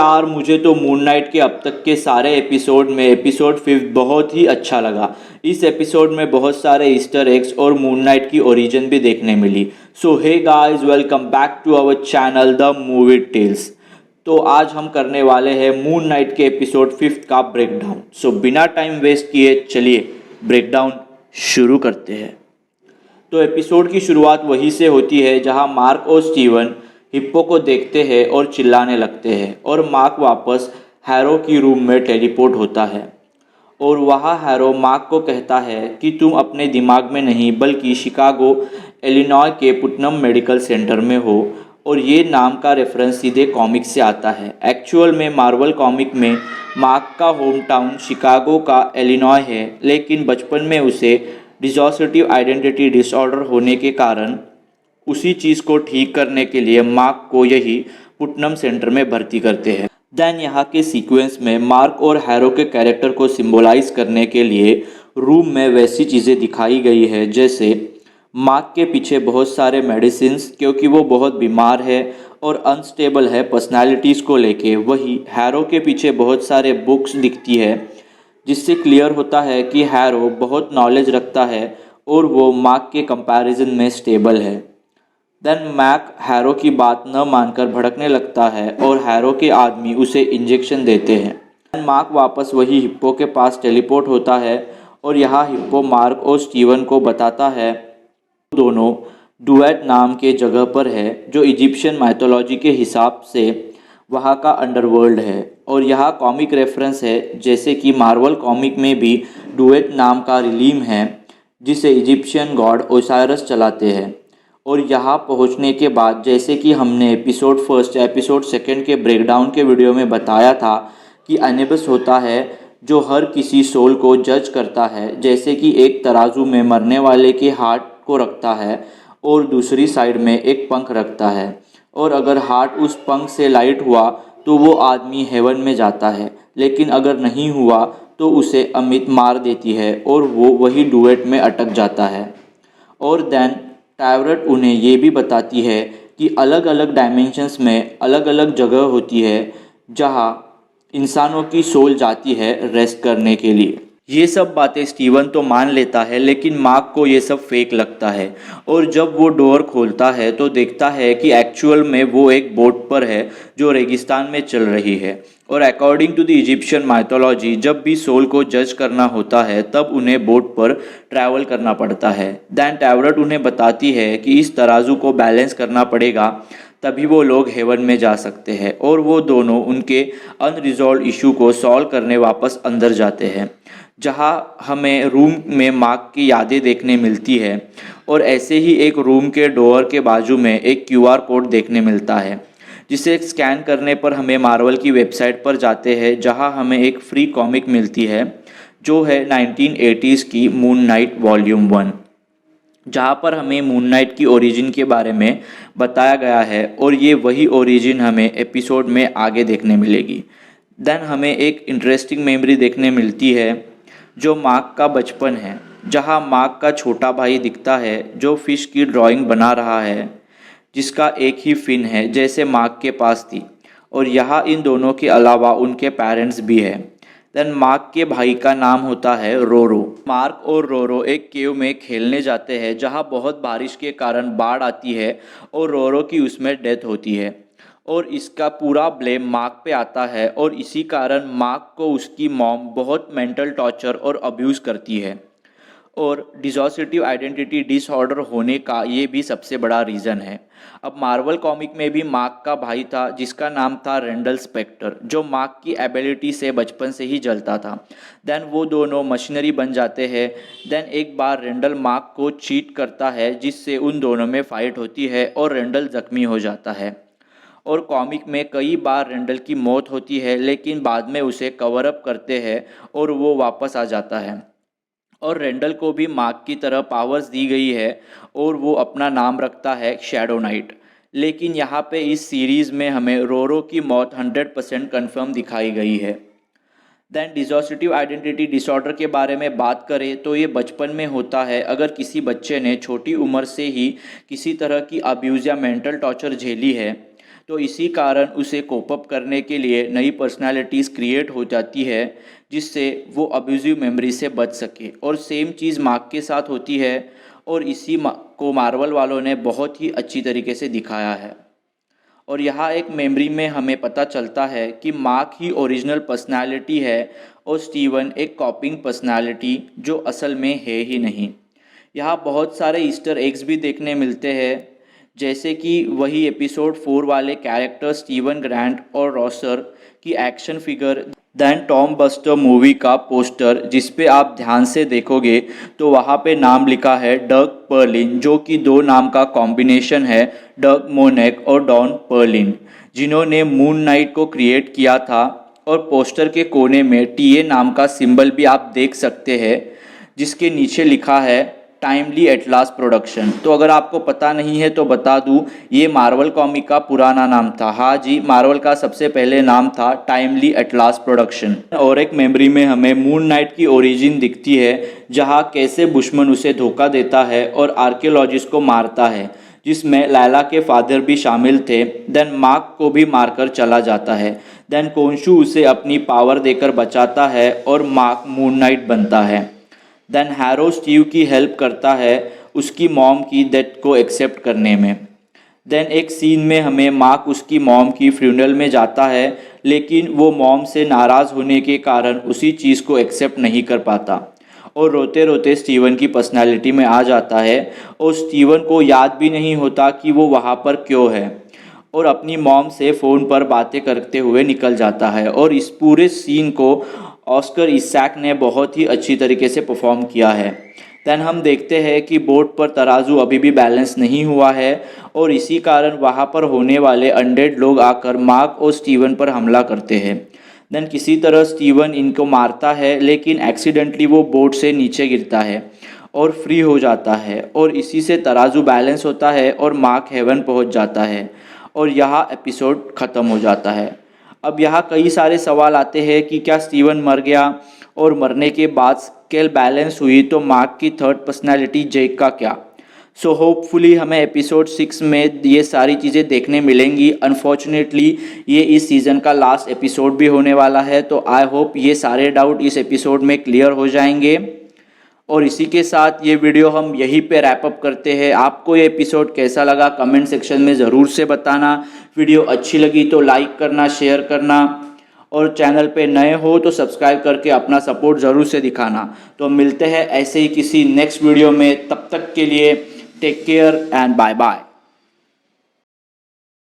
यार मुझे तो मून नाइट के अब तक के सारे एपिसोड में एपिसोड 5 बहुत ही अच्छा लगा। इस एपिसोड में बहुत सारे ईस्टर एग्स और मून नाइट की ओरिजिन भी देखने मिली। So hey guys, welcome back to our channel the Movie Tales. तो आज हम करने वाले हैं मून नाइट के एपिसोड 5 का ब्रेकडाउन। सो बिना टाइम वेस्ट किए चलिए ब्रेकडाउन शुरू करते हैं। तो एपिसोड की शुरुआत वहीं से होती है जहां मार्क और स्टीवन हिप्पो को देखते हैं और चिल्लाने लगते हैं और मार्क वापस हैरो की रूम में टेलीपोर्ट होता है और वहाँ हैरो मार्क को कहता है कि तुम अपने दिमाग में नहीं बल्कि शिकागो इलिनॉय के पुटनम मेडिकल सेंटर में हो। और ये नाम का रेफरेंस सीधे कॉमिक से आता है। एक्चुअल में मार्वल कॉमिक में मार्क का होम टाउन शिकागो का इलिनॉय है, लेकिन बचपन में उसे डिसोसिएटिव आइडेंटिटी डिसऑर्डर होने के कारण उसी चीज़ को ठीक करने के लिए मार्क को यही पुटनम सेंटर में भर्ती करते हैं। देन यहाँ के सीक्वेंस में मार्क और हैरो के कैरेक्टर को सिंबलाइज करने के लिए रूम में वैसी चीज़ें दिखाई गई है, जैसे मार्क के पीछे बहुत सारे मेडिसिन्स क्योंकि वो बहुत बीमार है और अनस्टेबल है पर्सनालिटीज़ को लेके। वही हैरो के पीछे बहुत सारे बुक्स दिखती है, जिससे क्लियर होता है कि हैरो बहुत नॉलेज रखता है और वो मार्क के कंपैरिजन में स्टेबल है। देन मैक हैरो की बात न मानकर भड़कने लगता है और हैरो के आदमी उसे इंजेक्शन देते हैं। देन मार्क वापस वही हिप्पो के पास टेलीपोर्ट होता है और यहाँ हिप्पो मार्क और स्टीवन को बताता है दोनों डुएट नाम के जगह पर है, जो इजिप्शियन माइथोलॉजी के हिसाब से वहाँ का अंडरवर्ल्ड है। और यहाँ कॉमिक रेफरेंस है, जैसे कि मार्वल कॉमिक में भी डुएट नाम का रिलीम है जिसे इजिप्शियन गॉड ओसायरस चलाते हैं। और यहाँ पहुँचने के बाद, जैसे कि हमने एपिसोड 1 एपिसोड 2 के ब्रेकडाउन के वीडियो में बताया था कि एनिबस होता है जो हर किसी सोल को जज करता है, जैसे कि एक तराजू में मरने वाले के हार्ट को रखता है और दूसरी साइड में एक पंख रखता है, और अगर हार्ट उस पंख से लाइट हुआ तो वो आदमी हेवन में जाता है, लेकिन अगर नहीं हुआ तो उसे अमित मार देती है और वो वही डुएट में अटक जाता है। और देन टैवरेट उन्हें ये भी बताती है कि अलग अलग डायमेंशंस में अलग अलग जगह होती है जहाँ इंसानों की सोल जाती है रेस्ट करने के लिए। ये सब बातें स्टीवन तो मान लेता है, लेकिन मार्क को ये सब फेक लगता है। और जब वो डोर खोलता है तो देखता है कि एक्चुअल में वो एक बोट पर है जो रेगिस्तान में चल रही है। और according to the Egyptian mythology, जब भी सोल को जज करना होता है तब उन्हें बोट पर ट्रैवल करना पड़ता है। दैन टैवरेट उन्हें बताती है कि इस तराजू को बैलेंस करना पड़ेगा, तभी वो लोग हेवन में जा सकते हैं। और वो दोनों उनके अनरिजॉल्व इशू को सॉल्व करने वापस अंदर जाते हैं, जहाँ हमें रूम में मार्क की यादें देखने मिलती है। और ऐसे ही एक रूम के डोर के बाजू में एक क्यूआर कोड देखने मिलता है, जिसे स्कैन करने पर हमें मार्वल की वेबसाइट पर जाते हैं, जहाँ हमें एक फ्री कॉमिक मिलती है जो है 1980s की मून नाइट वॉल्यूम 1, जहाँ पर हमें मून नाइट की ओरिजिन के बारे में बताया गया है। और ये वही ओरिजिन हमें एपिसोड में आगे देखने मिलेगी। देन हमें एक इंटरेस्टिंग मेमोरी देखने मिलती है जो मार्क का बचपन है, जहाँ मार्क का छोटा भाई दिखता है जो फिश की ड्राइंग बना रहा है, जिसका एक ही फिन है जैसे मार्क के पास थी। और यहाँ इन दोनों के अलावा उनके पेरेंट्स भी हैं। देन मार्क के भाई का नाम होता है रोरो। मार्क और रोरो एक केव में खेलने जाते हैं, जहाँ बहुत बारिश के कारण बाढ़ आती है और रोरो की उसमें डेथ होती है। और इसका पूरा ब्लेम मार्क पे आता है और इसी कारण मार्क को उसकी मॉम बहुत मेंटल टॉर्चर और अब्यूज़ करती है। और डिसोसिएटिव आइडेंटिटी डिसऑर्डर होने का ये भी सबसे बड़ा रीज़न है। अब मार्वल कॉमिक में भी मार्क का भाई था जिसका नाम था रेंडल स्पेक्टर, जो मार्क की एबिलिटी से बचपन से ही जलता था। देन वो दोनों मशीनरी बन जाते हैं। देन एक बार रेंडल मार्क को चीट करता है, जिससे उन दोनों में फाइट होती है और रेंडल जख्मी हो जाता है। और कॉमिक में कई बार रेंडल की मौत होती है, लेकिन बाद में उसे कवर अप करते हैं और वो वापस आ जाता है। और रेंडल को भी मार्क की तरह पावर्स दी गई है और वो अपना नाम रखता है शैडो नाइट। लेकिन यहाँ पे इस सीरीज़ में हमें रोरो की मौत 100% कन्फर्म दिखाई गई है। दैन डिसोसिएटिव आइडेंटिटी डिसऑर्डर के बारे में बात करें तो ये बचपन में होता है। अगर किसी बच्चे ने छोटी उम्र से ही किसी तरह की अब्यूज़ या मेंटल टॉर्चर झेली है तो इसी कारण उसे कोप अप करने के लिए नई पर्सनालिटीज़ क्रिएट हो जाती है जिससे वो अब्यूज़िव मेमोरी से बच सके। और सेम चीज़ मार्क के साथ होती है और इसी को मार्वल वालों ने बहुत ही अच्छी तरीके से दिखाया है। और यहाँ एक मेमोरी में हमें पता चलता है कि मार्क ही ओरिजिनल पर्सनालिटी है और स्टीवन एक कॉपिंग पर्सनालिटी जो असल में है ही नहीं। यहाँ बहुत सारे ईस्टर एग्स भी देखने मिलते हैं, जैसे कि वही एपिसोड 4 वाले कैरेक्टर स्टीवन ग्रांट और रॉसर की action figure, then Tom Buster movie का पोस्टर जिस पे आप ध्यान से देखोगे तो वहाँ पे नाम लिखा है डग पर्लिन, जो कि दो नाम का कॉम्बिनेशन है, डग मोनेक और डॉन पर्लिन, जिन्होंने मून नाइट को क्रिएट किया था। और पोस्टर के कोने में टीए नाम का सिंबल भी आप देख सकते हैं जिसके नीचे लिखा है टाइमली एटलास प्रोडक्शन। तो अगर आपको पता नहीं है तो बता दूं, ये मार्वल कॉमिक का पुराना नाम था। हाँ जी, मार्वल का सबसे पहले नाम था टाइमली एटलास प्रोडक्शन। और एक मेमोरी में हमें मून नाइट की ओरिजिन दिखती है, जहाँ कैसे बुशमन उसे धोखा देता है और आर्कियोलॉजिस्ट को मारता है, जिसमें लैला के फादर भी शामिल थे। देन मार्क को भी मारकर चला जाता है। देन कोंशु उसे अपनी पावर देकर बचाता है और मार्क मून नाइट बनता है। देन हैरो स्टीव की हेल्प करता है उसकी मॉम की डेथ को एक्सेप्ट करने में। देन एक सीन में हमें मार्क उसकी मॉम की फ्यूनरल में जाता है, लेकिन वो मॉम से नाराज़ होने के कारण उसी चीज़ को एक्सेप्ट नहीं कर पाता और रोते रोते स्टीवन की पर्सनालिटी में आ जाता है और स्टीवन को याद भी नहीं होता कि वो वहाँ पर क्यों है और अपनी मॉम से फ़ोन पर बातें करते हुए निकल जाता है। और इस पूरे सीन को ऑस्कर इसैक ने बहुत ही अच्छी तरीके से परफॉर्म किया है। दैन हम देखते हैं कि बोट पर तराजू अभी भी बैलेंस नहीं हुआ है और इसी कारण वहाँ पर होने वाले अनडेड लोग आकर मार्क और स्टीवन पर हमला करते हैं। देन किसी तरह स्टीवन इनको मारता है, लेकिन एक्सीडेंटली वो बोट से नीचे गिरता है और फ्री हो जाता है और इसी से तराजू बैलेंस होता है और मार्क हेवन पहुंच जाता है और यहाँ एपिसोड ख़त्म हो जाता है। अब यहाँ कई सारे सवाल आते हैं कि क्या स्टीवन मर गया और मरने के बाद स्केल बैलेंस हुई तो मार्क की थर्ड पर्सनालिटी जेक का क्या। सो होपफुली हमें एपिसोड 6 में ये सारी चीज़ें देखने मिलेंगी। अनफॉर्चुनेटली ये इस सीज़न का लास्ट एपिसोड भी होने वाला है, तो आई होप ये सारे डाउट इस एपिसोड में क्लियर हो जाएंगे। और इसी के साथ ये वीडियो हम यहीं पे रैप अप करते हैं। आपको ये एपिसोड कैसा लगा कमेंट सेक्शन में ज़रूर से बताना। वीडियो अच्छी लगी तो लाइक करना, शेयर करना और चैनल पे नए हो तो सब्सक्राइब करके अपना सपोर्ट ज़रूर से दिखाना। तो मिलते हैं ऐसे ही किसी नेक्स्ट वीडियो में, तब तक के लिए take care and bye bye.